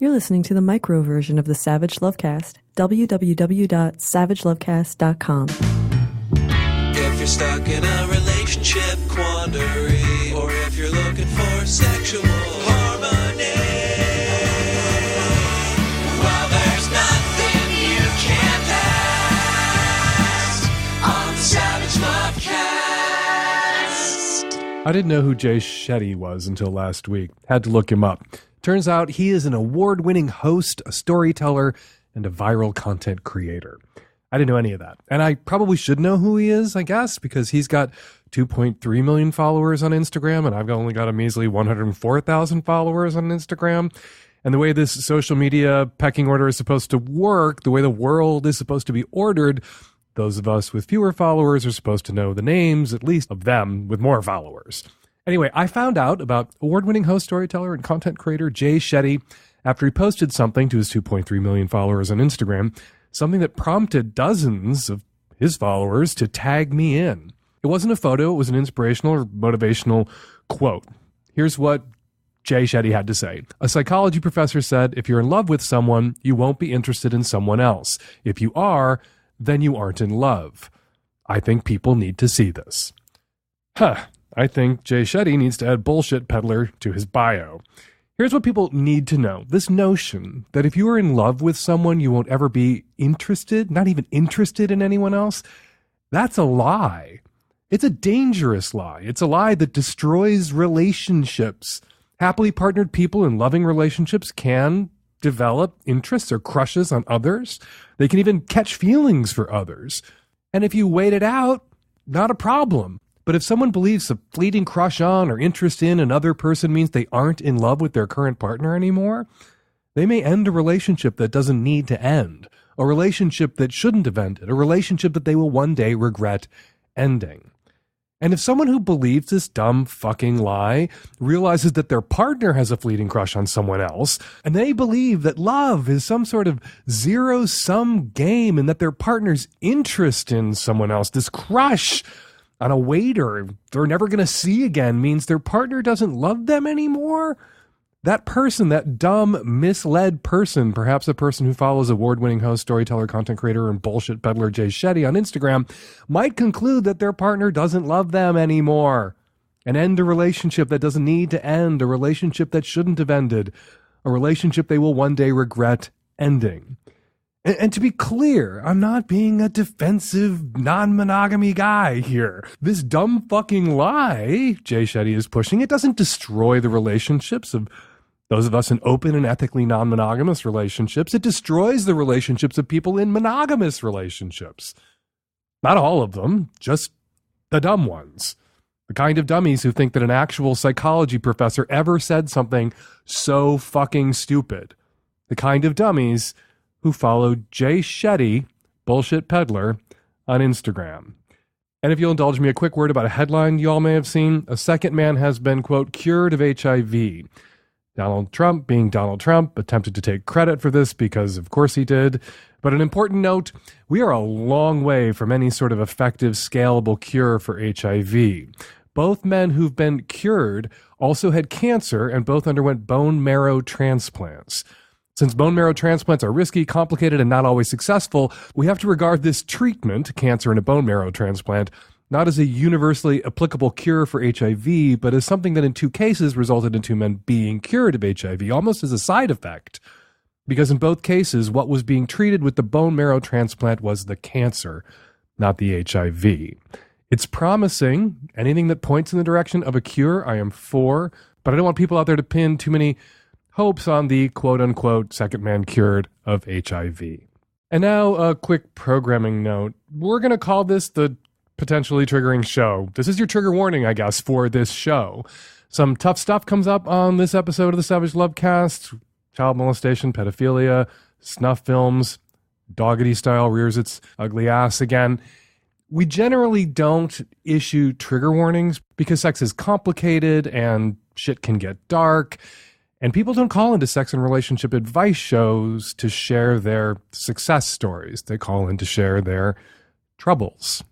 You're listening to the micro version of the Savage Lovecast. www.savagelovecast.com. If you're stuck in a relationship quandary, or if you're looking for sexual harmony, well, there's nothing you can't ask on the Savage Lovecast. I didn't know who Jay Shetty was until last week. Had to look him up. Turns out he is an award-winning host, a storyteller, and a viral content creator. I didn't know any of that. And I probably should know who he is, I guess, because he's got 2.3 million followers on Instagram, and I've only got a measly 104,000 followers on Instagram. And the way this social media pecking order is supposed to work, the way the world is supposed to be ordered, those of us with fewer followers are supposed to know the names, at least of them with more followers. Anyway, I found out about award-winning host, storyteller, and content creator Jay Shetty after he posted something to his 2.3 million followers on Instagram, something that prompted dozens of his followers to tag me in. It wasn't a photo, it was an inspirational or motivational quote. Here's what Jay Shetty had to say. A psychology professor said, if you're in love with someone, you won't be interested in someone else. If you are, then you aren't in love. I think people need to see this. I think Jay Shetty needs to add bullshit peddler to his bio. Here's what people need to know. This notion that if you are in love with someone, you won't ever be interested, not even interested in anyone else, that's a lie. It's a dangerous lie. It's a lie that destroys relationships. Happily partnered people in loving relationships can develop interests or crushes on others. They can even catch feelings for others. And if you wait it out, not a problem. But if someone believes a fleeting crush on or interest in another person means they aren't in love with their current partner anymore, they may end a relationship that doesn't need to end, a relationship that shouldn't have ended, a relationship that they will one day regret ending. And if someone who believes this dumb fucking lie realizes that their partner has a fleeting crush on someone else, and they believe that love is some sort of zero-sum game and that their partner's interest in someone else, this crush on a waiter they're never going to see again, means their partner doesn't love them anymore, that person, that dumb, misled person, perhaps a person who follows award-winning host, storyteller, content creator, and bullshit peddler Jay Shetty on Instagram, might conclude that their partner doesn't love them anymore and end a relationship that doesn't need to end, a relationship that shouldn't have ended, a relationship they will one day regret ending. And to be clear, I'm not being a defensive, non-monogamy guy here. This dumb fucking lie Jay Shetty is pushing, it doesn't destroy the relationships of those of us in open and ethically non-monogamous relationships. It destroys the relationships of people in monogamous relationships. Not all of them, just the dumb ones. The kind of dummies who think that an actual psychology professor ever said something so fucking stupid. The kind of dummies who followed Jay Shetty, bullshit peddler, on Instagram. And if you'll indulge me, a quick word about a headline you all may have seen. A second man has been, quote, cured of HIV. Donald Trump, being Donald Trump, attempted to take credit for this because of course he did. But an important note, we are a long way from any sort of effective, scalable cure for HIV. Both men who've been cured also had cancer and both underwent bone marrow transplants. Since bone marrow transplants are risky, complicated, and not always successful, we have to regard this treatment, cancer and a bone marrow transplant, not as a universally applicable cure for HIV, but as something that in two cases resulted in two men being cured of HIV, almost as a side effect. Because in both cases, what was being treated with the bone marrow transplant was the cancer, not the HIV. It's promising. Anything that points in the direction of a cure, I am for, but I don't want people out there to pin too many hopes on the quote-unquote second man cured of HIV. And now a quick programming note. We're going to call this the potentially triggering show. This is your trigger warning, I guess, for this show. Some tough stuff comes up on this episode of the Savage Lovecast. Child molestation, pedophilia, snuff films, Doggedy style rears its ugly ass again. We generally don't issue trigger warnings because sex is complicated and shit can get dark. And people don't call into sex and relationship advice shows to share their success stories. They call in to share their troubles.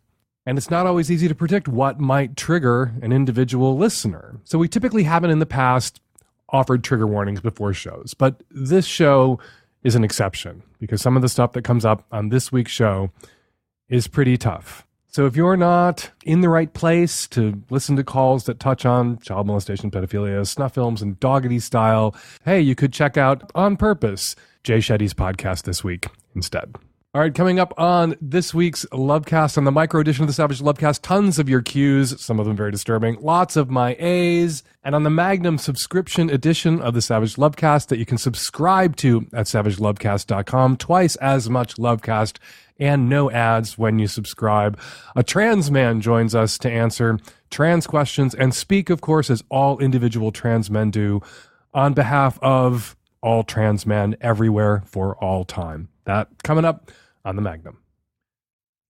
And it's not always easy to predict what might trigger an individual listener. So we typically haven't in the past offered trigger warnings before shows. But this show is an exception because some of the stuff that comes up on this week's show is pretty tough. So if you're not in the right place to listen to calls that touch on child molestation, pedophilia, snuff films, and Doggedy Style, hey, you could check out On Purpose, Jay Shetty's podcast this week instead. All right, coming up on this week's Lovecast, on the micro edition of the Savage Lovecast, tons of your Qs, some of them very disturbing, lots of my As, and on the Magnum subscription edition of the Savage Lovecast that you can subscribe to at savagelovecast.com, twice as much Lovecast and no ads when you subscribe. A trans man joins us to answer trans questions and speak, of course, as all individual trans men do, on behalf of all trans men everywhere for all time. That coming up on the Magnum.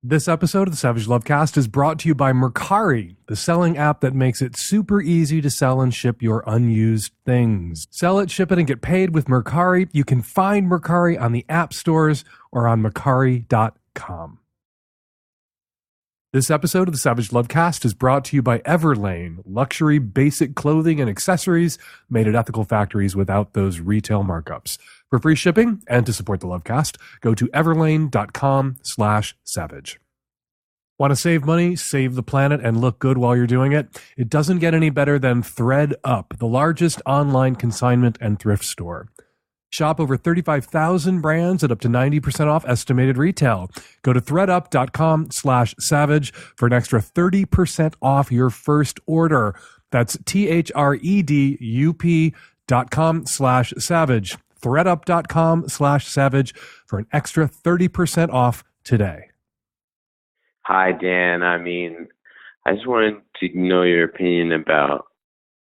This episode of the Savage Lovecast is brought to you by Mercari, the selling app that makes it super easy to sell and ship your unused things. Sell it, ship it, and get paid with Mercari. You can find Mercari on the app stores or on Mercari.com. This episode of the Savage Lovecast is brought to you by Everlane, luxury basic clothing and accessories made at ethical factories without those retail markups. For free shipping and to support the Lovecast, go to everlane.com/savage. Want to save money, save the planet, and look good while you're doing it? It doesn't get any better than ThreadUp, the largest online consignment and thrift store. Shop over 35,000 brands at up to 90% off estimated retail. Go to threadup.com/savage for an extra 30% off your first order. That's ThreadUp.com/savage. threadup.com/savage for an extra 30% off today. Hi, Dan. I just wanted to know your opinion about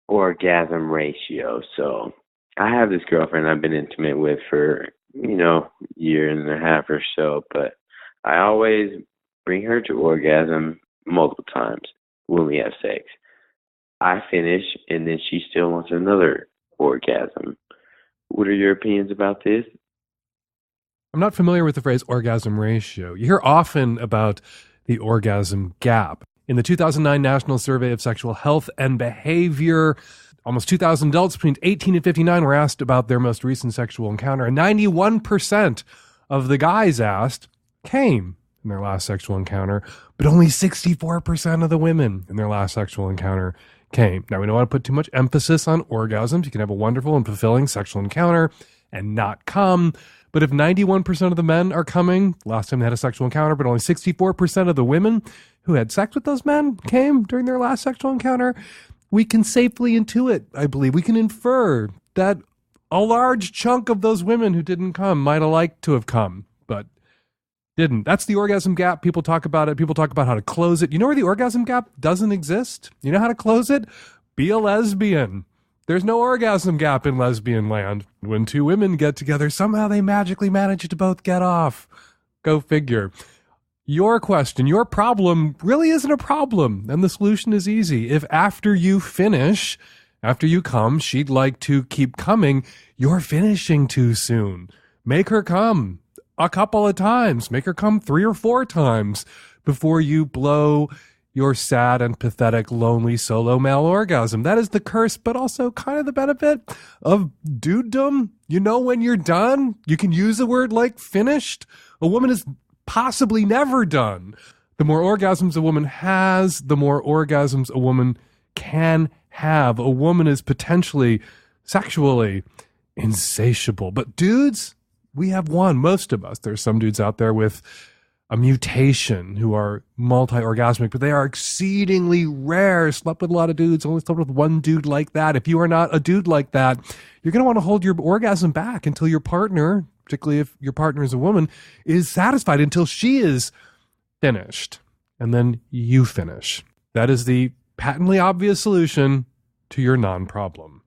orgasm ratio. So I have this girlfriend I've been intimate with for, year and a half or so, but I always bring her to orgasm multiple times when we have sex. I finish, and then she still wants another orgasm. What are your opinions about this? I'm not familiar with the phrase orgasm ratio. You hear often about the orgasm gap. In the 2009 National Survey of Sexual Health and Behavior, almost 2,000 adults between 18 and 59 were asked about their most recent sexual encounter, and 91% of the guys asked came in their last sexual encounter, but only 64% of the women in their last sexual encounter came. Now, we don't want to put too much emphasis on orgasms. You can have a wonderful and fulfilling sexual encounter and not come. But if 91% of the men are coming last time they had a sexual encounter, but only 64% of the women who had sex with those men came during their last sexual encounter, we can safely intuit, I believe, we can infer that a large chunk of those women who didn't come might have liked to have come, but didn't. That's the orgasm gap. People talk about it. People talk about how to close it. You know where the orgasm gap doesn't exist? You know how to close it? Be a lesbian. There's no orgasm gap in lesbian land. When two women get together, somehow they magically manage to both get off. Go figure. Your question, your problem really isn't a problem, and the solution is easy. If after you finish, after you come, she'd like to keep coming, you're finishing too soon. Make her come a couple of times. Make her come 3 or 4 times before you blow your sad and pathetic, lonely solo male orgasm. That is the curse, but also kind of the benefit of dudedom. You know when you're done, you can use a word like finished. A woman is possibly never done. The more orgasms a woman has, the more orgasms a woman can have. A woman is potentially sexually insatiable. But dudes, we have one, most of us. There's some dudes out there with a mutation who are multi-orgasmic, but they are exceedingly rare. Slept with a lot of dudes, only slept with one dude like that. If you are not a dude like that, you're going to want to hold your orgasm back until your partner, particularly if your partner is a woman, is satisfied, until she is finished. And then you finish. That is the patently obvious solution to your non-problem.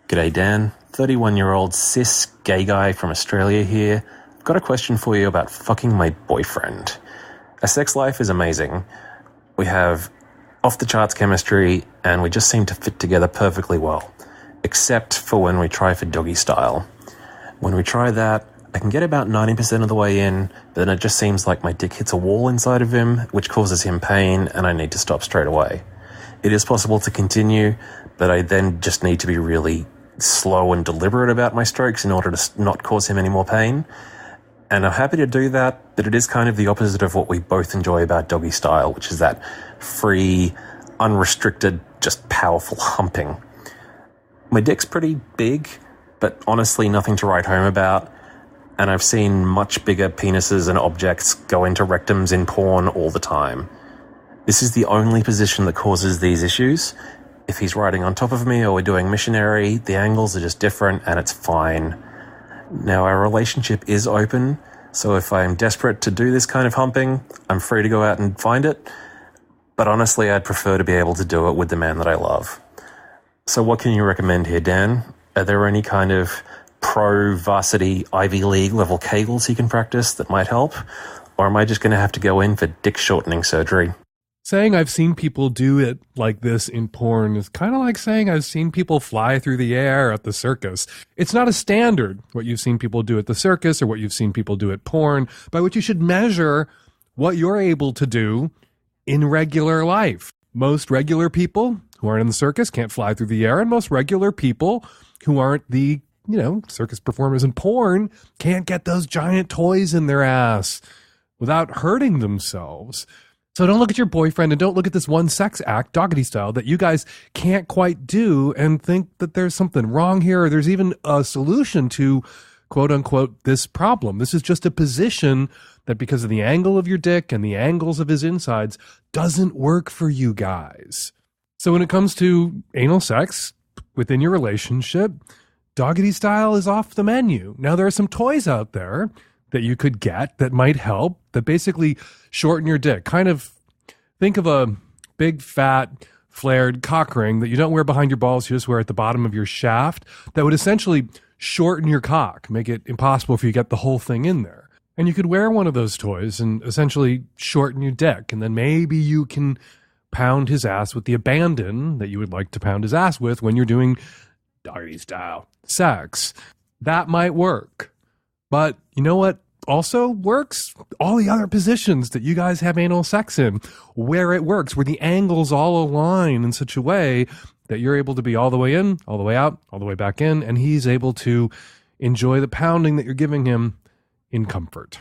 G'day Dan, 31-year-old cis gay guy from Australia here. I've got a question for you about fucking my boyfriend. Our sex life is amazing. We have off-the-charts chemistry, and we just seem to fit together perfectly well, except for when we try for doggy style. When we try that, I can get about 90% of the way in, but then it just seems like my dick hits a wall inside of him, which causes him pain, and I need to stop straight away. It is possible to continue, but I then just need to be really, slow and deliberate about my strokes in order to not cause him any more pain. And I'm happy to do that, but it is kind of the opposite of what we both enjoy about doggy style, which is that free, unrestricted, just powerful humping. My dick's pretty big, but honestly nothing to write home about. And I've seen much bigger penises and objects go into rectums in porn all the time. This is the only position that causes these issues. If he's riding on top of me or we're doing missionary, the angles are just different and it's fine. Now, our relationship is open, so if I'm desperate to do this kind of humping, I'm free to go out and find it. But honestly, I'd prefer to be able to do it with the man that I love. So what can you recommend here, Dan? Are there any kind of pro-varsity Ivy League level Kegels he can practice that might help? Or am I just going to have to go in for dick shortening surgery? Saying I've seen people do it like this in porn is kind of like saying I've seen people fly through the air at the circus. It's not a standard, what you've seen people do at the circus or what you've seen people do at porn, by which you should measure what you're able to do in regular life. Most regular people who aren't in the circus can't fly through the air, and most regular people who aren't the, circus performers in porn can't get those giant toys in their ass without hurting themselves. So don't look at your boyfriend and don't look at this one sex act, doggity style, that you guys can't quite do and think that there's something wrong here or there's even a solution to, quote unquote, this problem. This is just a position that because of the angle of your dick and the angles of his insides doesn't work for you guys. So when it comes to anal sex within your relationship, doggity style is off the menu. Now there are some toys out there that you could get that might help, that basically shorten your dick. Kind of think of a big, fat, flared cock ring that you don't wear behind your balls, you just wear at the bottom of your shaft, that would essentially shorten your cock, make it impossible for you to get the whole thing in there. And you could wear one of those toys and essentially shorten your dick, and then maybe you can pound his ass with the abandon that you would like to pound his ass with when you're doing doggy style sex. That might work. But you know what also works? All the other positions that you guys have anal sex in, where it works, where the angles all align in such a way that you're able to be all the way in, all the way out, all the way back in, and he's able to enjoy the pounding that you're giving him in comfort.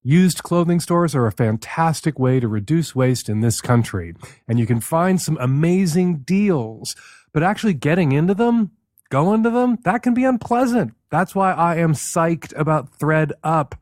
Used clothing stores are a fantastic way to reduce waste in this country, and you can find some amazing deals. But actually getting into them, going to them, that can be unpleasant. That's why I am psyched about ThreadUp.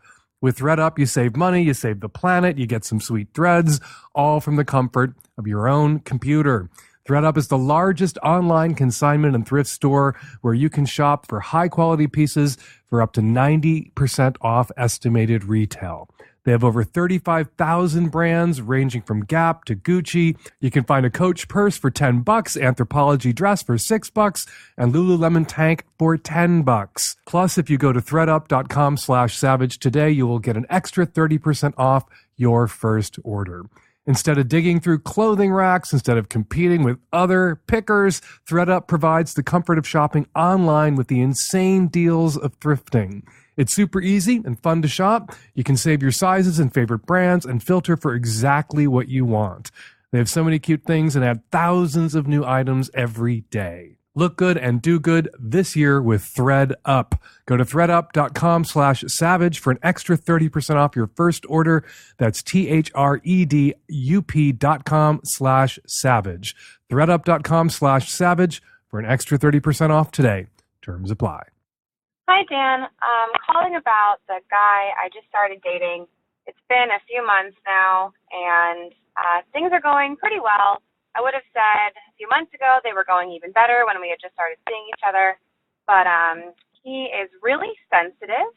With ThreadUp, you save money, you save the planet, you get some sweet threads, all from the comfort of your own computer. ThreadUp is the largest online consignment and thrift store where you can shop for high-quality pieces for up to 90% off estimated retail. They have over 35,000 brands ranging from Gap to Gucci. You can find a Coach purse for $10, Anthropologie dress for $6, and Lululemon tank for $10. Plus, if you go to threadup.com/savage today, you will get an extra 30% off your first order. Instead of digging through clothing racks, instead of competing with other pickers, ThreadUp provides the comfort of shopping online with the insane deals of thrifting. It's super easy and fun to shop. You can save your sizes and favorite brands and filter for exactly what you want. They have so many cute things and add thousands of new items every day. Look good and do good this year with ThreadUp. Go to threadup.com/savage for an extra 30% off your first order. That's ThreadUp.com/savage. ThreadUp.com/savage for an extra 30% off today. Terms apply. Hi, Dan. Calling about the guy I just started dating. It's been a few months now, and things are going pretty well. I would have said a few months ago they were going even better when we had just started seeing each other. But he is really sensitive,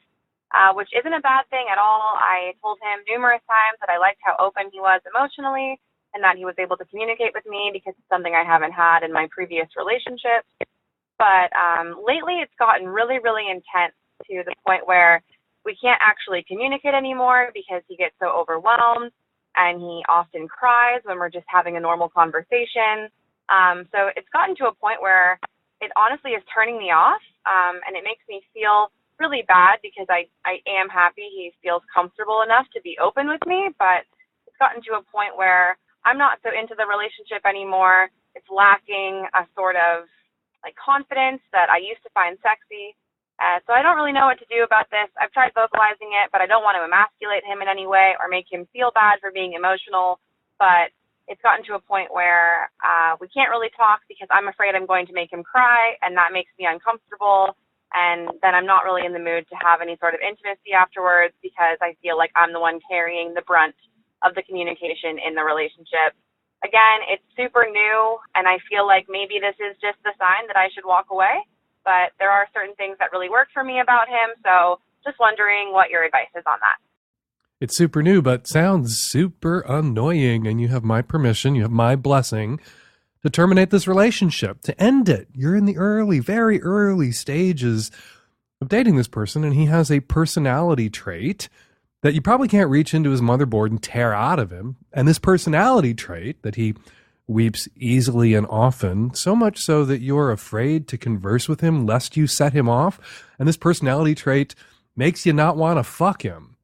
which isn't a bad thing at all. I told him numerous times that I liked how open he was emotionally and that he was able to communicate with me because it's something I haven't had in my previous relationships. But lately it's gotten really, really intense to the point where we can't actually communicate anymore because he gets so overwhelmed and he often cries when we're just having a normal conversation. So it's gotten to a point where it honestly is turning me off, and it makes me feel really bad because I am happy he feels comfortable enough to be open with me, but it's gotten to a point where I'm not so into the relationship anymore. It's lacking a sort of like confidence that I used to find sexy. So I don't really know what to do about this. I've tried vocalizing it, but I don't want to emasculate him in any way or make him feel bad for being emotional. But it's gotten to a point where we can't really talk because I'm afraid I'm going to make him cry, and that makes me uncomfortable. And then I'm not really in the mood to have any sort of intimacy afterwards because I feel like I'm the one carrying the brunt of the communication in the relationship. Again, it's super new, and I feel like maybe this is just the sign that I should walk away. But there are certain things that really work for me about him, so just wondering what your advice is on that. It's super new, but sounds super annoying, and you have my permission, you have my blessing to terminate this relationship, to end it. You're in the early, very early stages of dating this person, and he has a personality trait that you probably can't reach into his motherboard and tear out of him. And this personality trait that he weeps easily and often, so much so that you're afraid to converse with him lest you set him off. And this personality trait makes you not want to fuck him.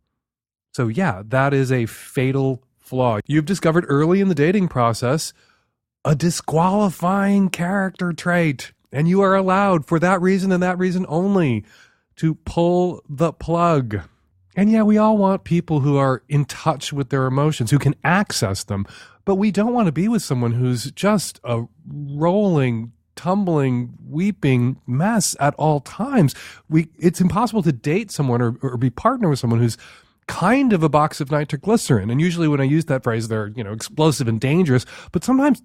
So yeah, that is a fatal flaw. You've discovered early in the dating process a disqualifying character trait, and you are allowed, for that reason and that reason only, to pull the plug. And yeah, we all want people who are in touch with their emotions, who can access them, but we don't want to be with someone who's just a rolling, tumbling, weeping mess at all times. It's impossible to date someone or be partner with someone who's kind of a box of nitroglycerin. And usually when I use that phrase, they're, explosive and dangerous. But sometimes,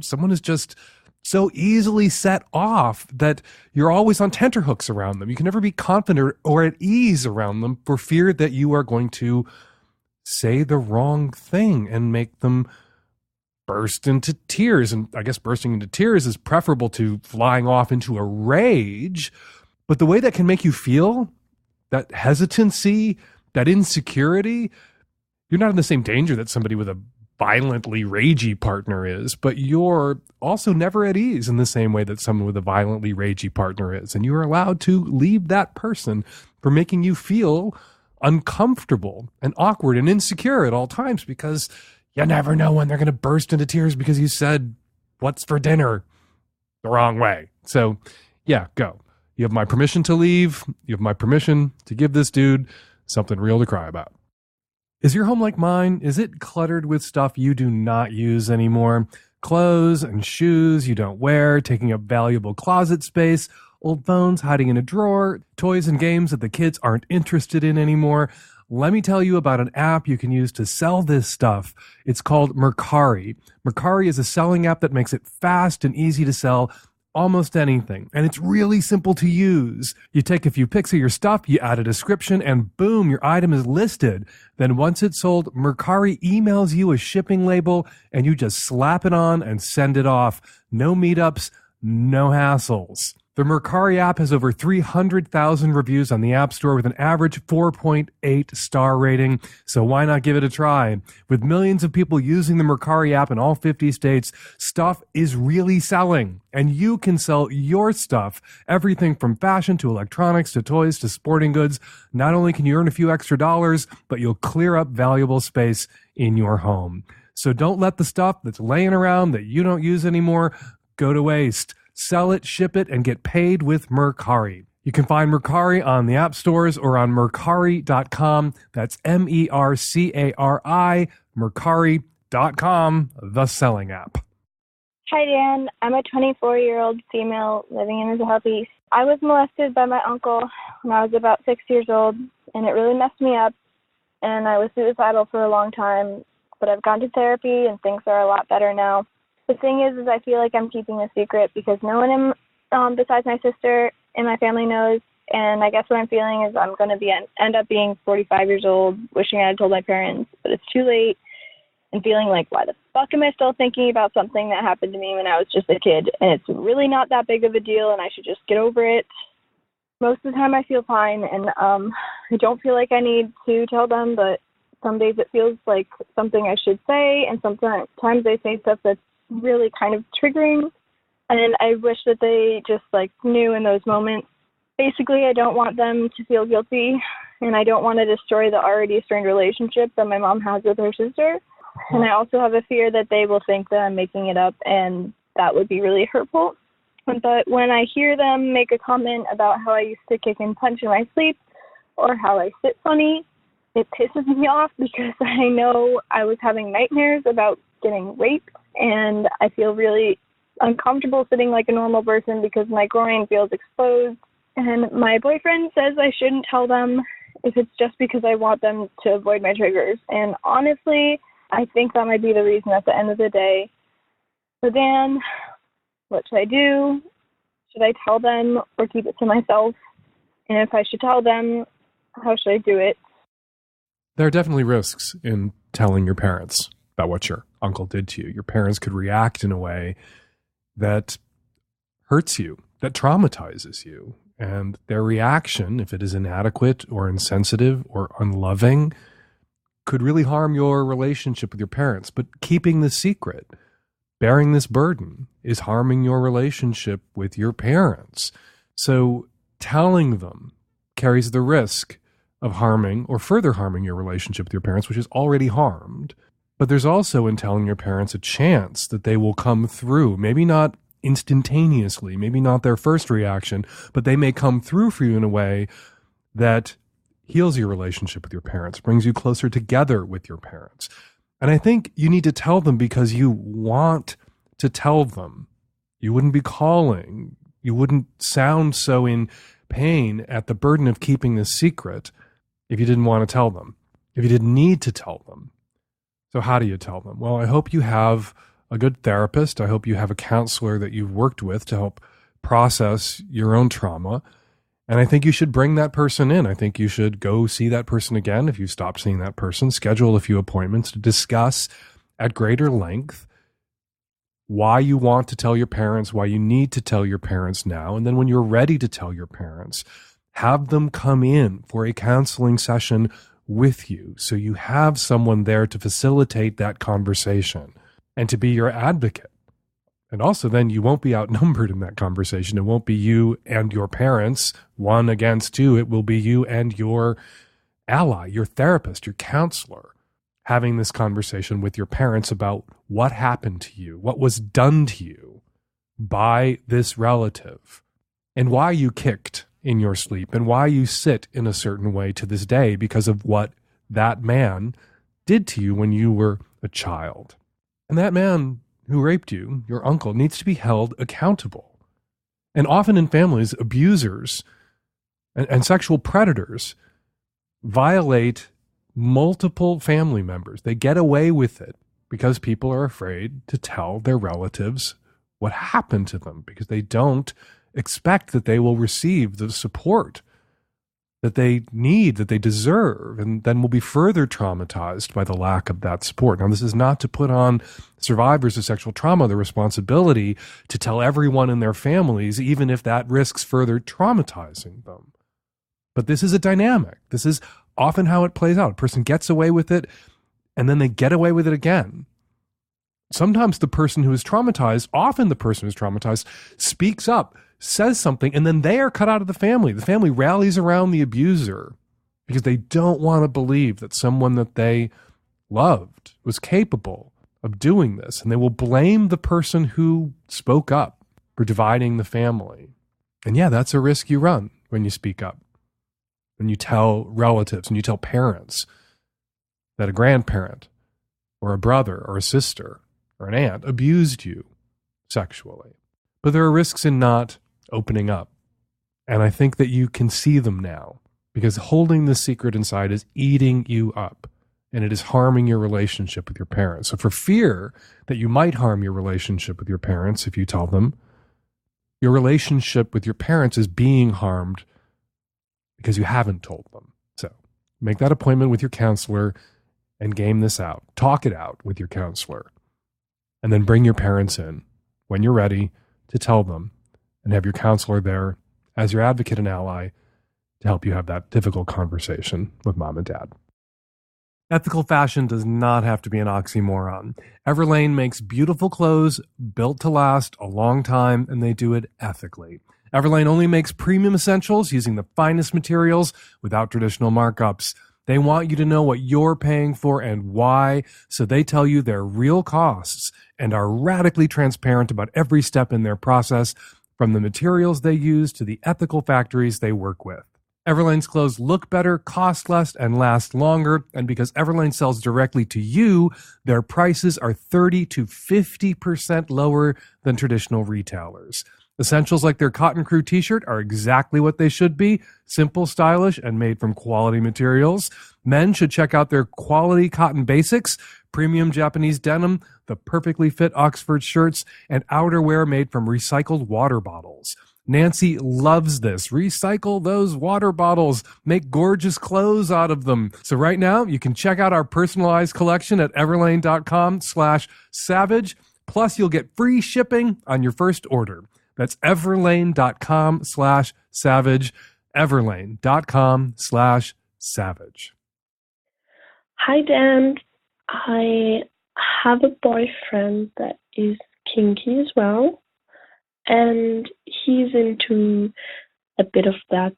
someone is just so easily set off that you're always on tenterhooks around them. You can never be confident or at ease around them for fear that you are going to say the wrong thing and make them burst into tears. And I guess bursting into tears is preferable to flying off into a rage. But the way that can make you feel, that hesitancy, that insecurity, you're not in the same danger that somebody with a violently ragey partner is, but you're also never at ease in the same way that someone with a violently ragey partner is. And you're allowed to leave that person for making you feel uncomfortable and awkward and insecure at all times, because you never know when they're going to burst into tears because you said, "What's for dinner?" the wrong way. So yeah, go. You have my permission to leave. You have my permission to give this dude something real to cry about. Is your home like mine? Is it cluttered with stuff you do not use anymore? Clothes and shoes you don't wear, taking up valuable closet space, old phones hiding in a drawer, toys and games that the kids aren't interested in anymore. Let me tell you about an app you can use to sell this stuff. It's called Mercari. Mercari is a selling app that makes it fast and easy to sell almost anything, and it's really simple to use. You take a few pics of your stuff, you add a description, and boom, your item is listed. Then once it's sold, Mercari emails you a shipping label, and you just slap it on and send it off. No meetups, no hassles. The Mercari app has over 300,000 reviews on the App Store with an average 4.8 star rating, so why not give it a try? With millions of people using the Mercari app in all 50 states, stuff is really selling, and you can sell your stuff. Everything from fashion to electronics to toys to sporting goods. Not only can you earn a few extra dollars, but you'll clear up valuable space in your home. So don't let the stuff that's laying around that you don't use anymore go to waste. Sell it, ship it, and get paid with Mercari. You can find Mercari on the app stores or on Mercari.com. That's Mercari, Mercari.com, the selling app. Hi, Dan. I'm a 24-year-old female living in the Southeast. I was molested by my uncle when I was about 6 years old, and it really messed me up, and I was suicidal for a long time, but I've gone to therapy, and things are a lot better now. The thing is I feel like I'm keeping a secret because no one besides my sister in my family knows, and I guess what I'm feeling is I'm going to end up being 45 years old, wishing I had told my parents, but it's too late, and feeling like, why the fuck am I still thinking about something that happened to me when I was just a kid, and it's really not that big of a deal, and I should just get over it. Most of the time I feel fine, and I don't feel like I need to tell them, but some days it feels like something I should say, and sometimes they say stuff that's really kind of triggering, and I wish that they just knew in those moments. Basically, I don't want them to feel guilty, and I don't want to destroy the already strained relationship that my mom has with her sister, and I also have a fear that they will think that I'm making it up, and that would be really hurtful. But when I hear them make a comment about how I used to kick and punch in my sleep or how I sit funny, it pisses me off because I know I was having nightmares about getting raped, and I feel really uncomfortable sitting like a normal person because my groin feels exposed. And my boyfriend says I shouldn't tell them if it's just because I want them to avoid my triggers. And honestly, I think that might be the reason at the end of the day. So Dan, what should I do? Should I tell them or keep it to myself? And if I should tell them, how should I do it? There are definitely risks in telling your parents about what your uncle did to you. Your parents could react in a way that hurts you, that traumatizes you. And their reaction, if it is inadequate or insensitive or unloving, could really harm your relationship with your parents. But keeping the secret, bearing this burden, is harming your relationship with your parents. So telling them carries the risk of harming or further harming your relationship with your parents, which is already harmed. But there's also in telling your parents a chance that they will come through, maybe not instantaneously, maybe not their first reaction, but they may come through for you in a way that heals your relationship with your parents, brings you closer together with your parents. And I think you need to tell them because you want to tell them. You wouldn't be calling. You wouldn't sound so in pain at the burden of keeping this secret if you didn't want to tell them, if you didn't need to tell them. So how do you tell them? Well, I hope you have a good therapist. I hope you have a counselor that you've worked with to help process your own trauma. And I think you should bring that person in. I think you should go see that person again if you stopped seeing that person, schedule a few appointments to discuss at greater length why you want to tell your parents, why you need to tell your parents now. And then when you're ready to tell your parents, have them come in for a counseling session with you so you have someone there to facilitate that conversation and to be your advocate. And also then you won't be outnumbered in that conversation. It won't be you and your parents, 1 against 2. It will be you and your ally, your therapist, your counselor, having this conversation with your parents about what happened to you, what was done to you by this relative, and why you kicked in your sleep, and why you sit in a certain way to this day because of what that man did to you when you were a child. And that man who raped you, your uncle, needs to be held accountable. And often in families, abusers and sexual predators violate multiple family members. They get away with it because people are afraid to tell their relatives what happened to them because they don't expect that they will receive the support that they need, that they deserve, and then will be further traumatized by the lack of that support. Now, this is not to put on survivors of sexual trauma the responsibility to tell everyone in their families, even if that risks further traumatizing them. But this is a dynamic. This is often how it plays out. A person gets away with it, and then they get away with it again. Sometimes the person who is traumatized, often the person who is traumatized, speaks up, says something, and then they are cut out of the family. The family rallies around the abuser because they don't want to believe that someone that they loved was capable of doing this. And they will blame the person who spoke up for dividing the family. And yeah, that's a risk you run when you speak up. When you tell relatives and you tell parents that a grandparent or a brother or a sister or an aunt abused you sexually. But there are risks in not opening up. And I think that you can see them now because holding the secret inside is eating you up and it is harming your relationship with your parents. So for fear that you might harm your relationship with your parents if you tell them, your relationship with your parents is being harmed because you haven't told them. So make that appointment with your counselor and game this out. Talk it out with your counselor. And then bring your parents in when you're ready to tell them and have your counselor there as your advocate and ally to help you have that difficult conversation with mom and dad. Ethical fashion does not have to be an oxymoron. Everlane makes beautiful clothes built to last a long time, and they do it ethically. Everlane only makes premium essentials using the finest materials without traditional markups. They want you to know what you're paying for and why, so they tell you their real costs and are radically transparent about every step in their process. from the materials they use to the ethical factories they work with. Everlane's clothes look better, cost less, and last longer. And because Everlane sells directly to you, their prices are 30 to 50% lower than traditional retailers. Essentials like their Cotton Crew t-shirt are exactly what they should be, simple, stylish, and made from quality materials. Men should check out their quality cotton basics, premium Japanese denim, the perfectly fit Oxford shirts, and outerwear made from recycled water bottles. Nancy loves this. Recycle those water bottles. Make gorgeous clothes out of them. So right now, you can check out our personalized collection at everlane.com/savage. Plus, you'll get free shipping on your first order. That's everlane.com/savage. everlane.com/savage. Hi, Dan. I have a boyfriend that is kinky as well, and he's into a bit of that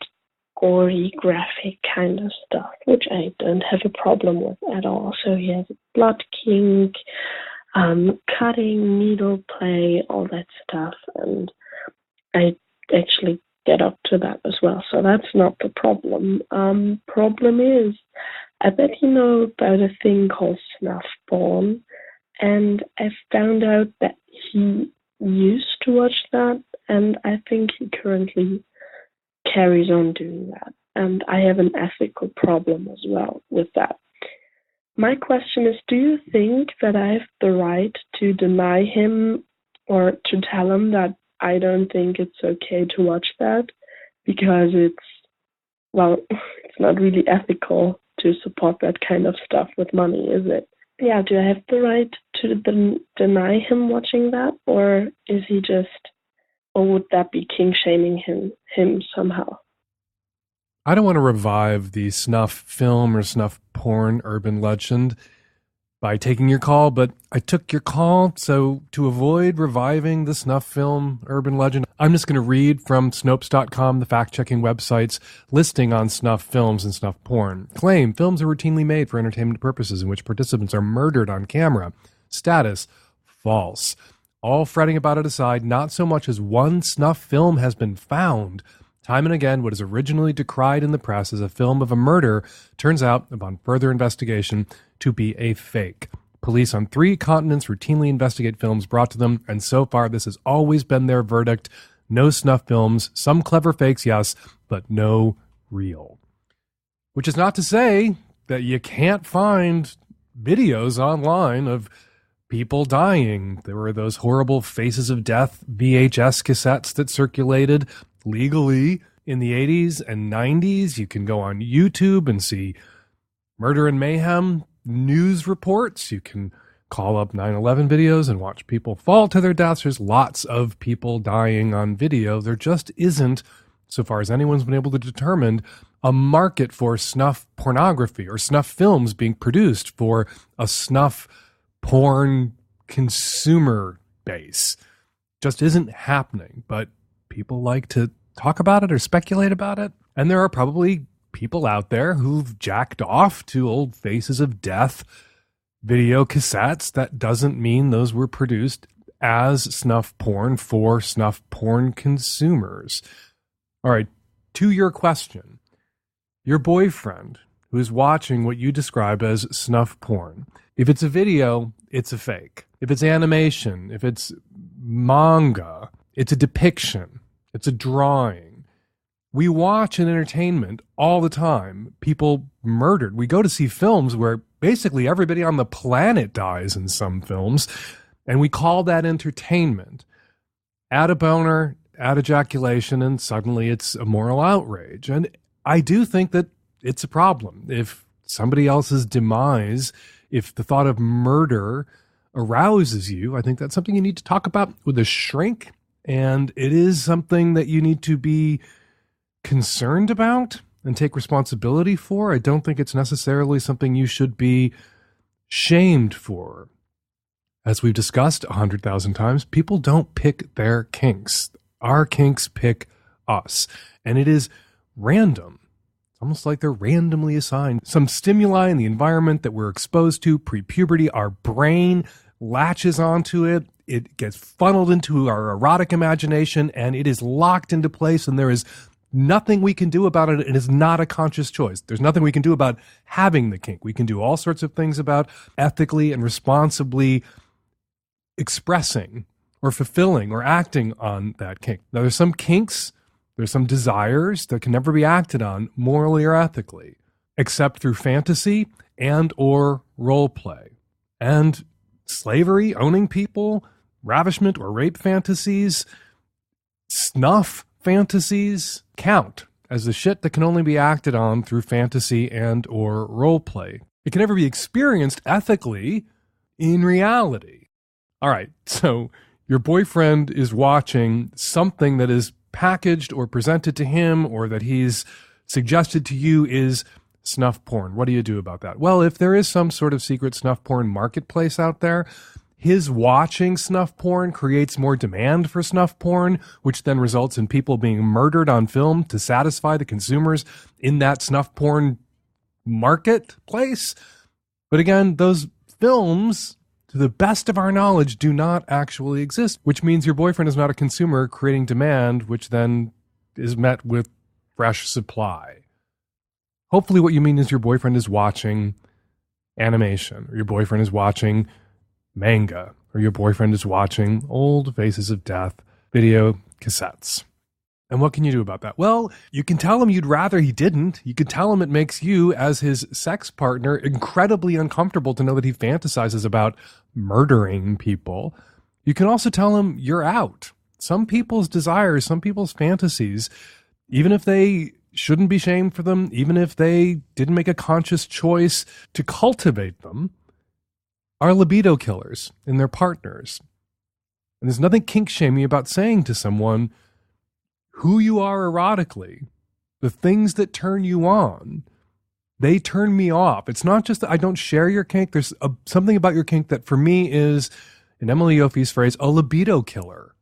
gory, graphic kind of stuff, which I don't have a problem with at all. So he has a blood kink, cutting, needle play, all that stuff, and I actually get up to that as well. So that's not the problem. Problem is, I bet you know about a thing called snuff porn, and I found out that he used to watch that, and I think he currently carries on doing that. And I have an ethical problem as well with that. My question is, do you think that I have the right to deny him or to tell him that I don't think it's okay to watch that? Because it's not really ethical to support that kind of stuff with money, is it? Yeah, do I have the right to deny him watching that, or is he just, or would that be king shaming him somehow? I don't want to revive the snuff film or snuff porn urban legend by taking your call, but I took your call. So to avoid reviving the snuff film urban legend, I'm just going to read from Snopes.com, the fact-checking website's listing on snuff films and snuff porn. Claim: films are routinely made for entertainment purposes in which participants are murdered on camera. Status: false. All fretting about it aside, not so much as one snuff film has been found. Time and again, what is originally decried in the press as a film of a murder turns out, upon further investigation, to be a fake. Police on 3 continents routinely investigate films brought to them, and so far this has always been their verdict. No snuff films, some clever fakes, yes, but no real. Which is not to say that you can't find videos online of people dying. There were those horrible Faces of Death VHS cassettes that circulated legally in the 80s and 90s. You can go on YouTube and see murder and mayhem news reports. You can call up 9/11 videos and watch people fall to their deaths. There's lots of people dying on video. There just isn't, so far as anyone's been able to determine, a market for snuff pornography or snuff films being produced for a snuff porn consumer base. Just isn't happening, but people like to talk about it or speculate about it. And there are probably people out there who've jacked off to old Faces of Death video cassettes. That doesn't mean those were produced as snuff porn for snuff porn consumers. All right, to your question, your boyfriend who's watching what you describe as snuff porn, if it's a video, it's a fake. If it's animation, if it's manga, it's a depiction. It's a drawing. We watch in entertainment all the time people murdered. We go to see films where basically everybody on the planet dies in some films, and we call that entertainment. Add a boner, add ejaculation, and suddenly it's a moral outrage. And I do think that it's a problem. If somebody else's demise, if the thought of murder arouses you, I think that's something you need to talk about with a shrink. And it is something that you need to be concerned about and take responsibility for. I don't think it's necessarily something you should be shamed for. As we've discussed 100,000 times, people don't pick their kinks. Our kinks pick us. And it is random. It's almost like they're randomly assigned. Some stimuli in the environment that we're exposed to pre-puberty, our brain latches onto it. It gets funneled into our erotic imagination, and it is locked into place, and there is nothing we can do about it. It is not a conscious choice. There's nothing we can do about having the kink. We can do all sorts of things about ethically and responsibly expressing or fulfilling or acting on that kink. Now, there's some kinks, there's some desires that can never be acted on morally or ethically, except through fantasy and or role play. And slavery, owning people, ravishment or rape fantasies, snuff fantasies count as the shit that can only be acted on through fantasy and or role play. It can never be experienced ethically in reality. All right, so your boyfriend is watching something that is packaged or presented to him or that he's suggested to you is snuff porn. What do you do about that? Well, if there is some sort of secret snuff porn marketplace out there, his watching snuff porn creates more demand for snuff porn, which then results in people being murdered on film to satisfy the consumers in that snuff porn marketplace. But again, those films, to the best of our knowledge, do not actually exist, which means your boyfriend is not a consumer creating demand, which then is met with fresh supply. Hopefully what you mean is your boyfriend is watching animation, or your boyfriend is watching manga, or your boyfriend is watching old Faces of Death video cassettes. And what can you do about that? Well, you can tell him you'd rather he didn't. You can tell him it makes you, as his sex partner, incredibly uncomfortable to know that he fantasizes about murdering people. You can also tell him you're out. Some people's desires, some people's fantasies, even if they shouldn't be shamed for them, even if they didn't make a conscious choice to cultivate them, are libido killers in their partners. And there's nothing kink-shamey about saying to someone who you are erotically, the things that turn you on, they turn me off. It's not just that I don't share your kink. There's something about your kink that for me is, in Emily Yoffie's phrase, a libido killer.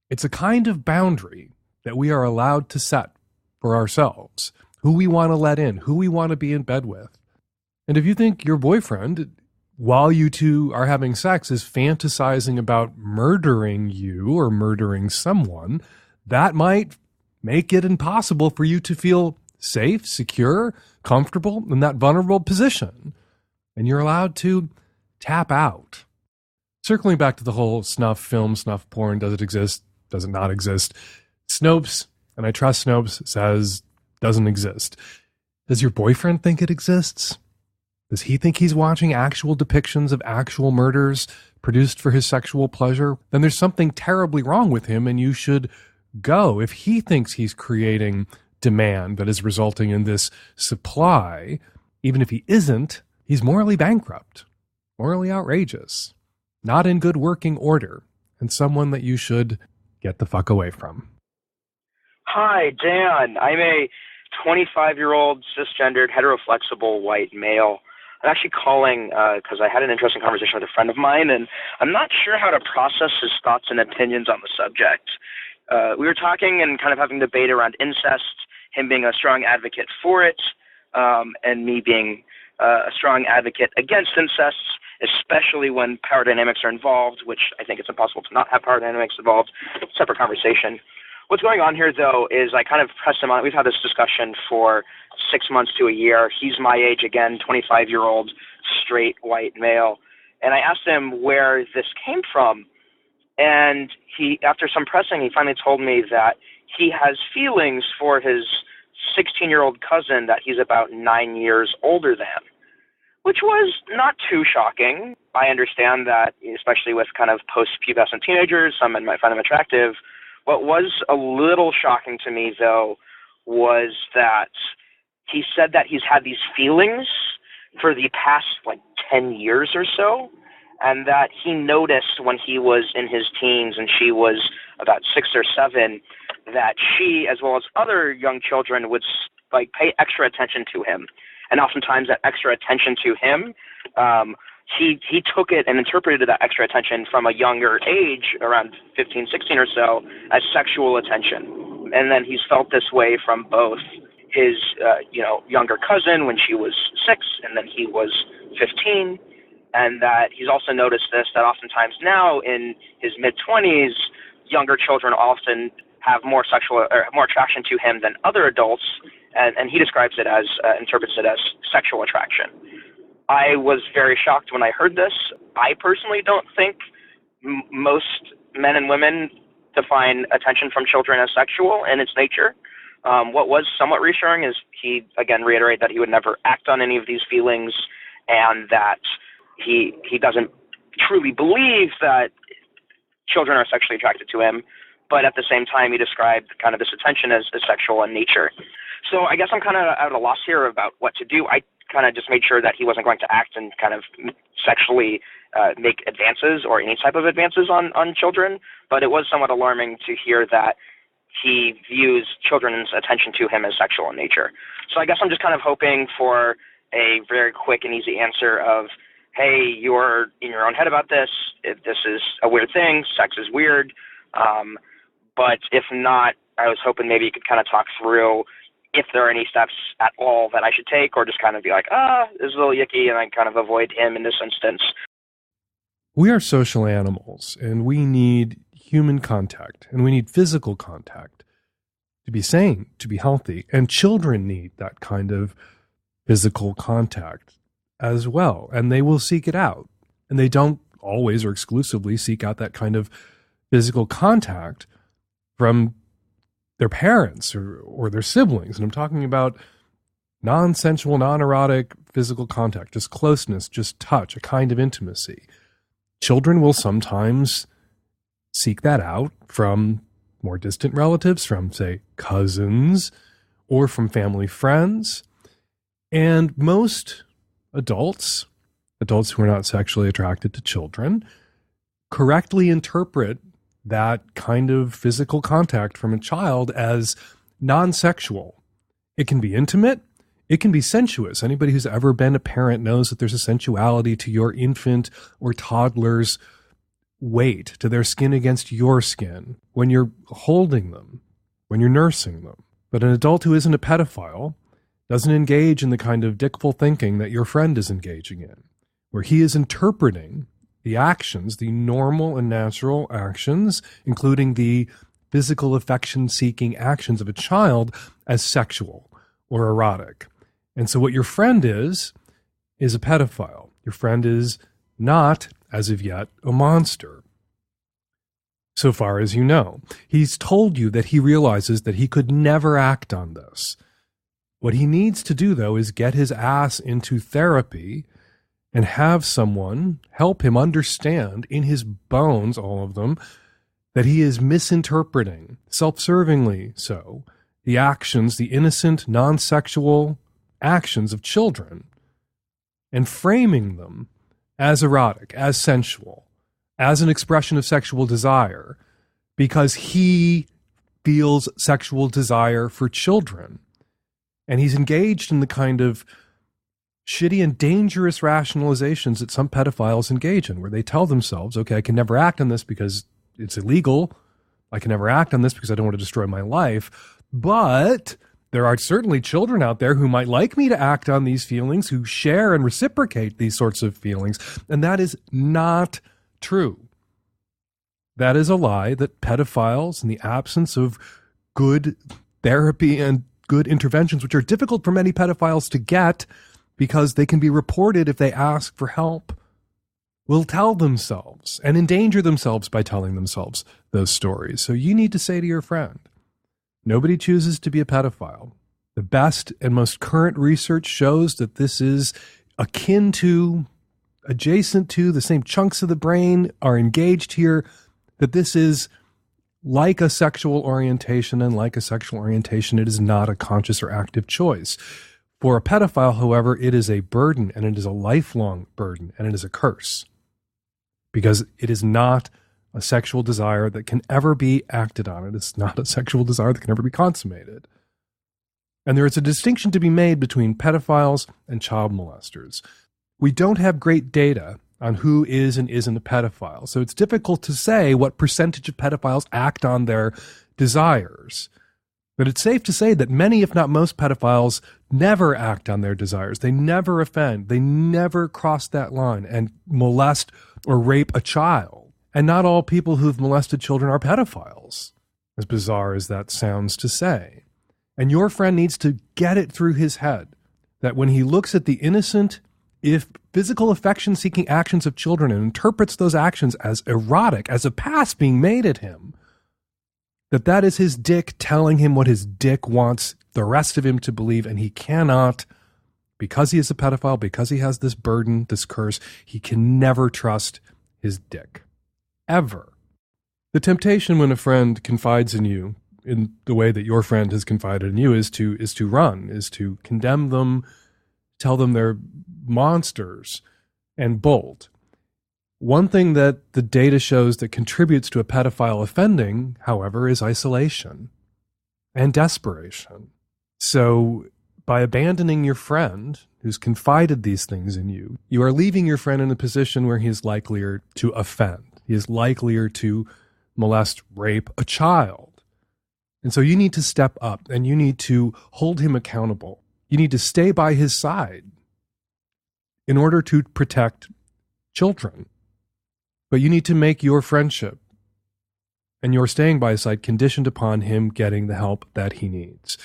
It's a kind of boundary that we are allowed to set for ourselves, who we want to let in, who we want to be in bed with. And if you think your boyfriend, while you two are having sex, is fantasizing about murdering you or murdering someone, that might make it impossible for you to feel safe, secure, comfortable in that vulnerable position. And you're allowed to tap out. Circling back to the whole snuff film, snuff porn, does it exist? Does it not exist? Snopes, and I trust Snopes, says doesn't exist. Does your boyfriend think it exists? Does he think he's watching actual depictions of actual murders produced for his sexual pleasure? Then there's something terribly wrong with him, and you should go. If he thinks he's creating demand that is resulting in this supply, even if he isn't, he's morally bankrupt, morally outrageous, not in good working order, and someone that you should get the fuck away from. Hi, Dan. I'm a 25-year-old cisgendered heteroflexible white male. I'm actually calling because I had an interesting conversation with a friend of mine, and I'm not sure how to process his thoughts and opinions on the subject. We were talking and kind of having a debate around incest, him being a strong advocate for it, and me being a strong advocate against incest, especially when power dynamics are involved, which I think it's impossible to not have power dynamics involved. Separate conversation. What's going on here, though, is I kind of pressed him on. We've had this discussion for 6 months to a year. He's my age again, 25-year-old, straight, white male. And I asked him where this came from. And he, after some pressing, he finally told me that he has feelings for his 16-year-old cousin that he's about 9 years older than, which was not too shocking. I understand that, especially with kind of post-pubescent teenagers, some men might find them attractive. What was a little shocking to me, though, was that he said that he's had these feelings for the past, 10 years or so, and that he noticed when he was in his teens and she was about 6 or 7, that she, as well as other young children, would, pay extra attention to him. And oftentimes that extra attention to him, he took it and interpreted that extra attention from a younger age, around 15, 16 or so, as sexual attention. And then he's felt this way from both his, younger cousin when she was 6, and then he was 15. and that he's also noticed this, that oftentimes now in his mid-20s, younger children often have more attraction to him than other adults, and he describes it as, interprets it as sexual attraction. I was very shocked when I heard this. I personally don't think most men and women define attention from children as sexual in its nature. What was somewhat reassuring is he, again, reiterated that he would never act on any of these feelings, and that he doesn't truly believe that children are sexually attracted to him, but at the same time he described kind of this attention as sexual in nature. So I guess I'm kind of at a loss here about what to do. I kind of just made sure that he wasn't going to act and kind of sexually make advances or any type of advances on children, but it was somewhat alarming to hear that he views children's attention to him as sexual in nature. So I guess I'm just kind of hoping for a very quick and easy answer of, hey, you're in your own head about this. If this is a weird thing, sex is weird. But if not, I was hoping maybe you could kind of talk through if there are any steps at all that I should take, or just kind of be like, this is a little yicky, and I kind of avoid him in this instance. We are social animals, and we need human contact, and we need physical contact to be sane, to be healthy. And children need that kind of physical contact as well, and they will seek it out. And they don't always or exclusively seek out that kind of physical contact from their parents or their siblings. And I'm talking about non-sensual, non-erotic physical contact, just closeness, just touch, a kind of intimacy. Children will sometimes seek that out from more distant relatives, from, say, cousins, or from family friends. And most adults who are not sexually attracted to children, correctly interpret that kind of physical contact from a child as non-sexual. It can be intimate. It can be sensuous. Anybody who's ever been a parent knows that there's a sensuality to your infant or toddler's weight, to their skin against your skin, when you're holding them, when you're nursing them. But an adult who isn't a pedophile doesn't engage in the kind of dickful thinking that your friend is engaging in, where he is interpreting the actions, the normal and natural actions, including the physical affection-seeking actions of a child, as sexual or erotic. And so what your friend is a pedophile. Your friend is not, as of yet, a monster. So far as you know. He's told you that he realizes that he could never act on this. What he needs to do, though, is get his ass into therapy and have someone help him understand in his bones, all of them, that he is misinterpreting, self-servingly so, the actions, the innocent, non-sexual actions of children, and framing them as erotic, as sensual, as an expression of sexual desire, because he feels sexual desire for children. And he's engaged in the kind of shitty and dangerous rationalizations that some pedophiles engage in, where they tell themselves, okay, I can never act on this because it's illegal. I can never act on this because I don't want to destroy my life. But there are certainly children out there who might like me to act on these feelings, who share and reciprocate these sorts of feelings. And that is not true. That is a lie that pedophiles, in the absence of good therapy and good interventions, which are difficult for many pedophiles to get because they can be reported if they ask for help, will tell themselves and endanger themselves by telling themselves those stories. So you need to say to your friend, nobody chooses to be a pedophile. The best and most current research shows that this is akin to, adjacent to, the same chunks of the brain are engaged here, that this is like a sexual orientation, and like a sexual orientation, it is not a conscious or active choice. For a pedophile, however, it is a burden, and it is a lifelong burden, and it is a curse, because it is not a sexual desire that can ever be acted on. It is not a sexual desire that can ever be consummated. And there is a distinction to be made between pedophiles and child molesters. We don't have great data on who is and isn't a pedophile, so it's difficult to say what percentage of pedophiles act on their desires. But it's safe to say that many, if not most, pedophiles never act on their desires. They never offend. They never cross that line and molest or rape a child. And not all people who've molested children are pedophiles, as bizarre as that sounds to say. And your friend needs to get it through his head that when he looks at the innocent, if physical affection-seeking actions of children and interprets those actions as erotic, as a pass being made at him, that is his dick telling him what his dick wants the rest of him to believe, and he cannot, because he is a pedophile, because he has this burden, this curse, he can never trust his dick. Ever. The temptation when a friend confides in you, in the way that your friend has confided in you, is to run, is to condemn them, tell them they're monsters, and bolt. One thing that the data shows that contributes to a pedophile offending, however, is isolation and desperation. So by abandoning your friend who's confided these things in you, you are leaving your friend in a position where he is likelier to offend. He is likelier to molest, rape a child. And so you need to step up and you need to hold him accountable. You need to stay by his side in order to protect children. But you need to make your friendship and your staying by his side conditioned upon him getting the help that he needs.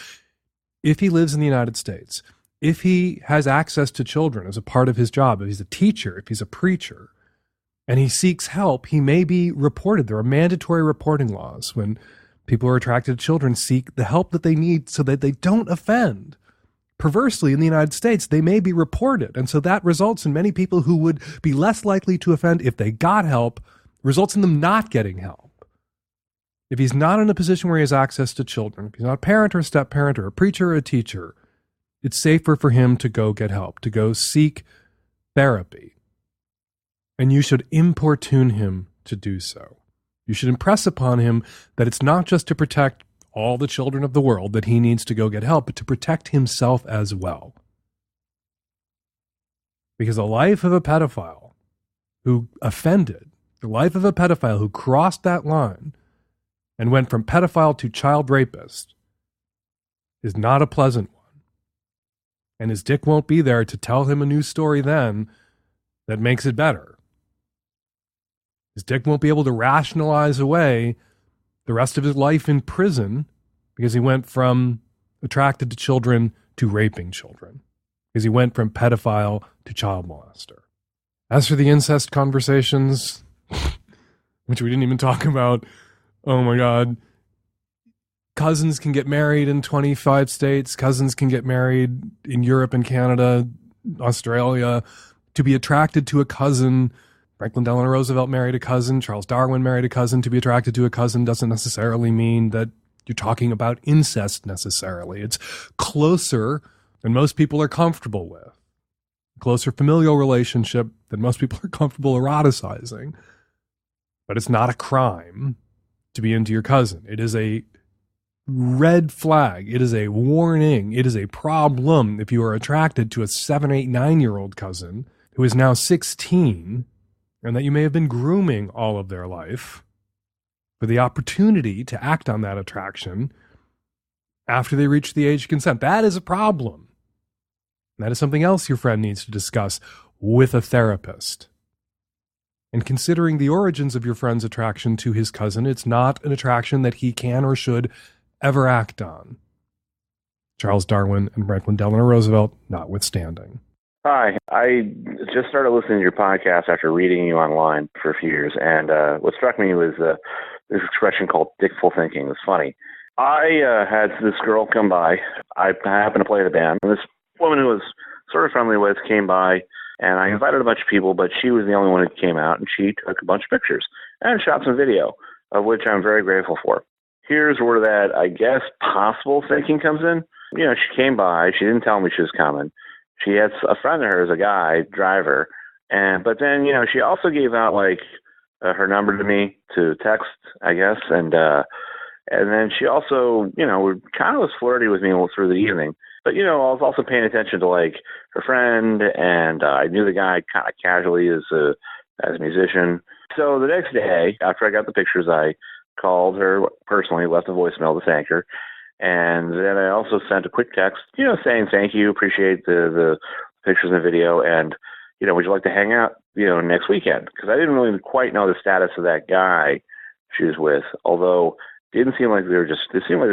If he lives in the United States, if he has access to children as a part of his job, if he's a teacher, if he's a preacher, and he seeks help, he may be reported. There are mandatory reporting laws when people who are attracted to children seek the help that they need so that they don't offend. Perversely, in the United States, they may be reported. And so that results in many people who would be less likely to offend if they got help, results in them not getting help. If he's not in a position where he has access to children, if he's not a parent or a step-parent or a preacher or a teacher, it's safer for him to go get help, to go seek therapy. And you should importune him to do so. You should impress upon him that it's not just to protect all the children of the world that he needs to go get help, but to protect himself as well. Because the life of a pedophile who offended, the life of a pedophile who crossed that line and went from pedophile to child rapist is not a pleasant one. And his dick won't be there to tell him a new story then that makes it better. His dick won't be able to rationalize away the rest of his life in prison because he went from attracted to children to raping children, because he went from pedophile to child molester. As for the incest conversations, which we didn't even talk about, oh my God, cousins can get married in 25 states, cousins can get married in Europe and Canada, Australia. To be attracted to a cousin, Franklin Delano Roosevelt married a cousin, Charles Darwin married a cousin. To be attracted to a cousin doesn't necessarily mean that you're talking about incest necessarily. It's closer than most people are comfortable with. A closer familial relationship than most people are comfortable eroticizing. But it's not a crime to be into your cousin. It is a red flag. It is a warning. It is a problem if you are attracted to a 7, 8, 9-year-old cousin who is now 16 and that you may have been grooming all of their life for the opportunity to act on that attraction after they reach the age of consent. That is a problem. That is something else your friend needs to discuss with a therapist. And considering the origins of your friend's attraction to his cousin, it's not an attraction that he can or should ever act on. Charles Darwin and Franklin Delano Roosevelt notwithstanding. Hi, I just started listening to your podcast after reading you online for a few years, and what struck me was this expression called dickful thinking. It's funny. I had this girl come by. I happened to play the band, and this woman who was sort of friendly with came by, and I invited a bunch of people, but she was the only one who came out, and she took a bunch of pictures and shot some video, of which I'm very grateful for. Here's where that, I guess, possible thinking comes in. You know, she came by. She didn't tell me she was coming. She had a friend of hers, a guy, driver, but then, you know, she also gave out, like, her number to me to text, I guess, and then she also, you know, kind of was flirty with me all through the evening. But, you know, I was also paying attention to, like, her friend, and I knew the guy kind of casually as a musician. So the next day, after I got the pictures, I called her personally, left a voicemail to thank her, And then I also sent a quick text, saying thank you, appreciate the pictures and video, and, would you like to hang out, next weekend? Because I didn't really quite know the status of that guy she was with, although it didn't seem like they were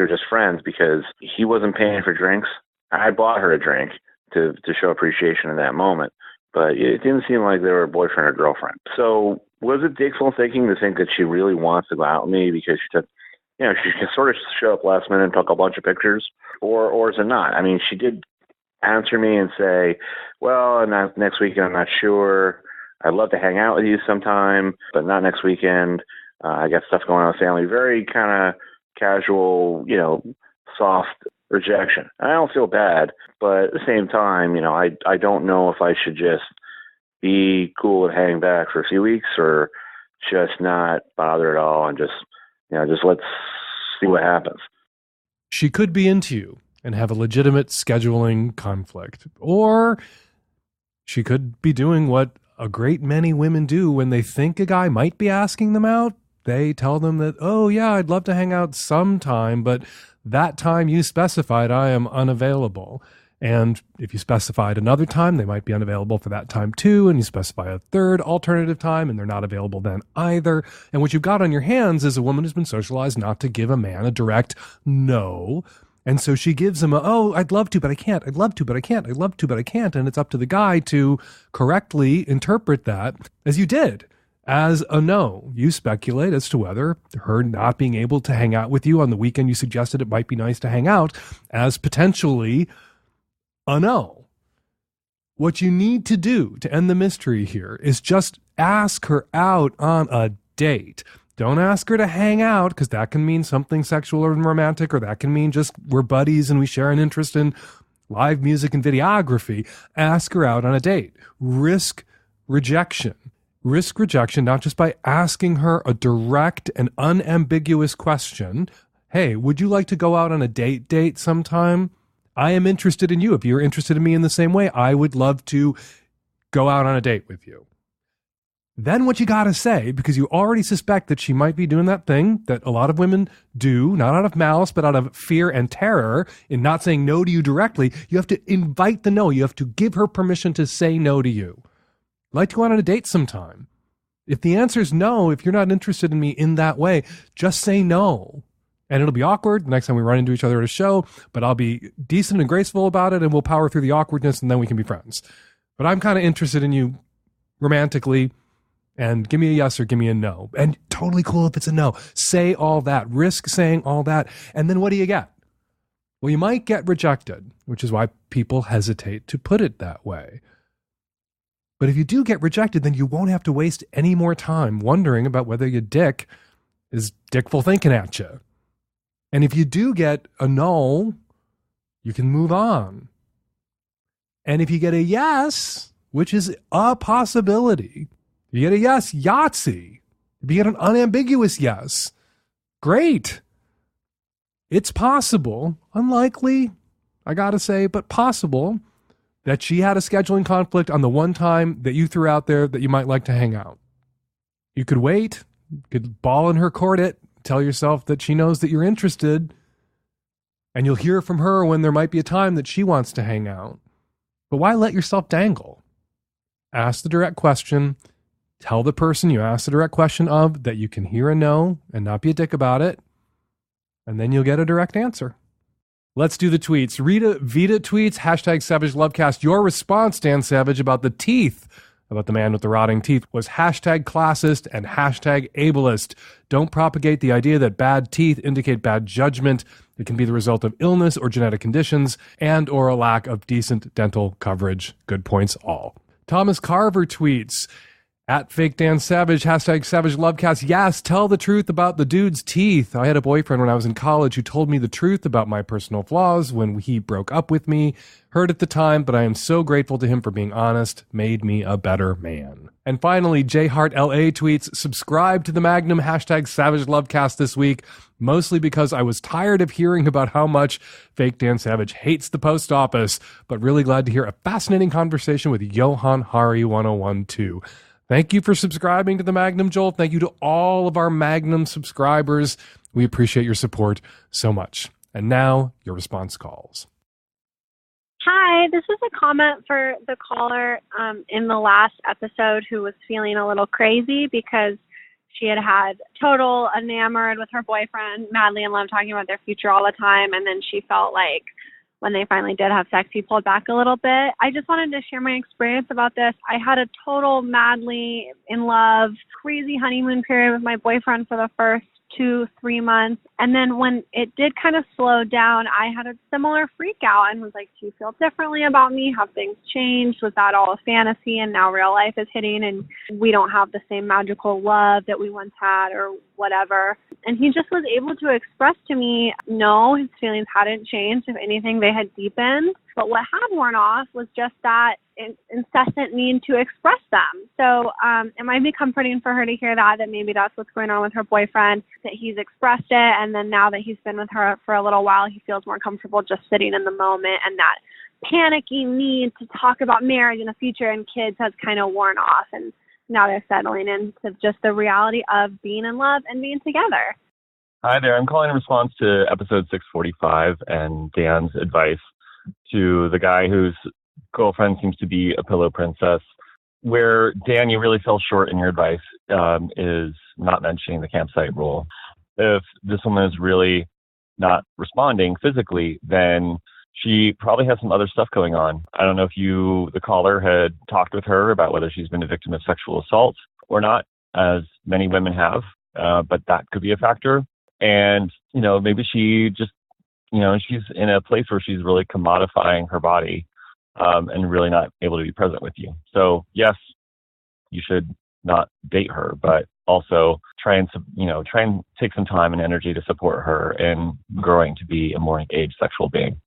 just friends because he wasn't paying for drinks. I bought her a drink to show appreciation in that moment, but it didn't seem like they were boyfriend or girlfriend. So was it dickful thinking to think that she really wants to go out with me because she took, she sort of showed up last minute and took a bunch of pictures, or is it not? I mean, she did answer me and say, well, next weekend, I'm not sure. I'd love to hang out with you sometime, but not next weekend. I got stuff going on with family. Very kind of casual, soft rejection. I don't feel bad, but at the same time, I don't know if I should just be cool and hang back for a few weeks or just not bother at all and just let's see what happens. She could be into you and have a legitimate scheduling conflict, or she could be doing what a great many women do when they think a guy might be asking them out. They tell them that, oh yeah, I'd love to hang out sometime, but that time you specified, I am unavailable. And if you specified another time, they might be unavailable for that time too. And you specify a third alternative time and they're not available then either. And what you've got on your hands is a woman who's been socialized not to give a man a direct no. And so she gives him I'd love to, but I can't. I'd love to, but I can't. I'd love to, but I can't. And it's up to the guy to correctly interpret that, as you did, as a no. You speculate as to whether her not being able to hang out with you on the weekend you suggested it might be nice to hang out as potentially a no. What you need to do to end the mystery here is just ask her out on a date. Don't ask her to hang out, because that can mean something sexual or romantic, or that can mean just we're buddies and we share an interest in live music and videography. Ask her out on a date. Risk rejection. Risk rejection not just by asking her a direct and unambiguous question. Hey, would you like to go out on a date sometime? I am interested in you. If you're interested in me in the same way, I would love to go out on a date with you. Then what you got to say, because you already suspect that she might be doing that thing that a lot of women do, not out of malice, but out of fear and terror in not saying no to you directly. You have to invite the no. You have to give her permission to say no to you. I'd like to go out on a date sometime. If the answer is no, if you're not interested in me in that way, just say no. And it'll be awkward the next time we run into each other at a show, but I'll be decent and graceful about it and we'll power through the awkwardness and then we can be friends. But I'm kind of interested in you romantically, and give me a yes or give me a no. And totally cool if it's a no. Say all that. Risk saying all that. And then what do you get? Well, you might get rejected, which is why people hesitate to put it that way. But if you do get rejected, then you won't have to waste any more time wondering about whether your dick is dickful thinking at you. And if you do get a no, you can move on. And if you get a yes, which is a possibility, you get a yes, Yahtzee. If you get an unambiguous yes, great. It's possible, unlikely, I gotta say, but possible, that she had a scheduling conflict on the one time that you threw out there that you might like to hang out. You could wait, you could ball in her court it, tell yourself that she knows that you're interested, and you'll hear from her when there might be a time that she wants to hang out. But why let yourself dangle? Ask the direct question. Tell the person you asked the direct question of that you can hear a no and not be a dick about it. And then you'll get a direct answer. Let's do the tweets. Rita Vita tweets, hashtag Savage Lovecast. Your response, Dan Savage, about the teeth, about the man with the rotting teeth, was hashtag classist and hashtag ableist. Don't propagate the idea that bad teeth indicate bad judgment. It can be the result of illness or genetic conditions and or a lack of decent dental coverage. Good points all. Thomas Carver tweets, at Fake Dan Savage, hashtag Savage Lovecast. Yes, tell the truth about the dude's teeth. I had a boyfriend when I was in college who told me the truth about my personal flaws when he broke up with me. Hurt at the time, but I am so grateful to him for being honest. Made me a better man. And finally, JHartLA tweets, subscribe to the Magnum, hashtag Savage Lovecast this week, mostly because I was tired of hearing about how much Fake Dan Savage hates the post office, but really glad to hear a fascinating conversation with Johan Hari 1012. Thank you for subscribing to the Magnum, Joel. Thank you to all of our Magnum subscribers. We appreciate your support so much. And now, your response calls. Hi, this is a comment for the caller in the last episode who was feeling a little crazy because she had total enamored with her boyfriend, madly in love, talking about their future all the time, and then she felt like when they finally did have sex, he pulled back a little bit. I just wanted to share my experience about this. I had a total madly in love, crazy honeymoon period with my boyfriend for the first 2-3 months. And then when it did kind of slow down, I had a similar freak out and was like, do you feel differently about me? Have things changed? Was that all a fantasy and now real life is hitting and we don't have the same magical love that we once had or whatever? And he just was able to express to me, no, his feelings hadn't changed. If anything, they had deepened. But what had worn off was just that incessant need to express them. So it might be comforting for her to hear that maybe that's what's going on with her boyfriend, that he's expressed it. And then now that he's been with her for a little while, he feels more comfortable just sitting in the moment. And that panicky need to talk about marriage and the future and kids has kind of worn off. And now they're settling into just the reality of being in love and being together. Hi there. I'm calling in response to episode 645 and Dan's advice to the guy whose girlfriend seems to be a pillow princess. Where, Dan, you really fell short in your advice is not mentioning the campsite rule. If this woman is really not responding physically, then she probably has some other stuff going on. I don't know if you, the caller, had talked with her about whether she's been a victim of sexual assault or not, as many women have, but that could be a factor. And, maybe she just, she's in a place where she's really commodifying her body and really not able to be present with you. So, yes, you should not date her, but also try and take some time and energy to support her in growing to be a more engaged sexual being.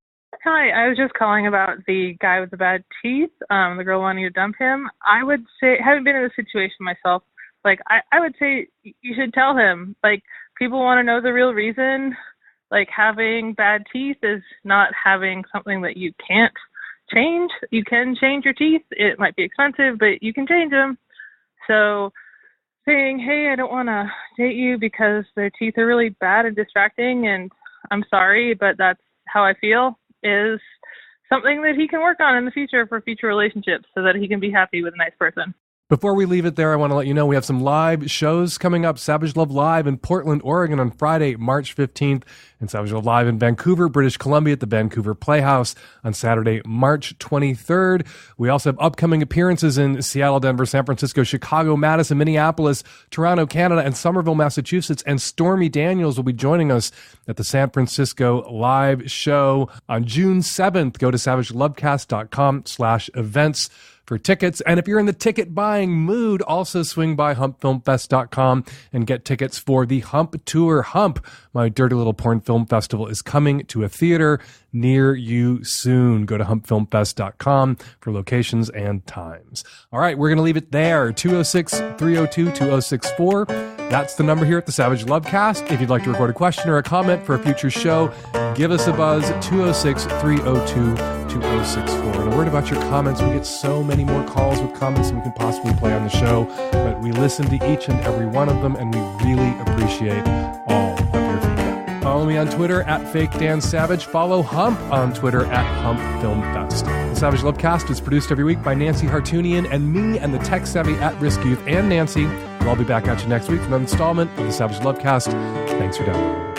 Hi, I was just calling about the guy with the bad teeth, the girl wanting to dump him. I would say, having been in this situation myself, I would say you should tell him, people want to know the real reason. Having bad teeth is not having something that you can't change. You can change your teeth. It might be expensive, but you can change them. So saying, hey, I don't want to date you because their teeth are really bad and distracting and I'm sorry, but that's how I feel, is something that he can work on in the future for future relationships so that he can be happy with a nice person. Before we leave it there, I want to let you know we have some live shows coming up. Savage Love Live in Portland, Oregon on Friday, March 15th, and Savage Love Live in Vancouver, British Columbia at the Vancouver Playhouse on Saturday, March 23rd. We also have upcoming appearances in Seattle, Denver, San Francisco, Chicago, Madison, Minneapolis, Toronto, Canada, and Somerville, Massachusetts. And Stormy Daniels will be joining us at the San Francisco live show on June 7th. Go to savagelovecast.com/events for tickets. And if you're in the ticket buying mood, also swing by humpfilmfest.com and get tickets for the Hump Tour. Hump, my dirty little porn film festival, is coming to a theater near you soon. Go to humpfilmfest.com for locations and times. All right, we're going to leave it there. 206-302-2064. That's the number here at the Savage Lovecast. If you'd like to record a question or a comment for a future show, give us a buzz, 206-302-2064. And a word about your comments. We get so many more calls with comments than we can possibly play on the show, but we listen to each and every one of them, and we really appreciate all of your feedback. Follow me on Twitter at FakeDanSavage. Follow Hump on Twitter at HumpFilmFest. The Savage Lovecast is produced every week by Nancy Hartunian and me and the tech-savvy at-risk youth and Nancy. We'll all be back at you next week for another installment of the Savage Lovecast. Thanks for downloading.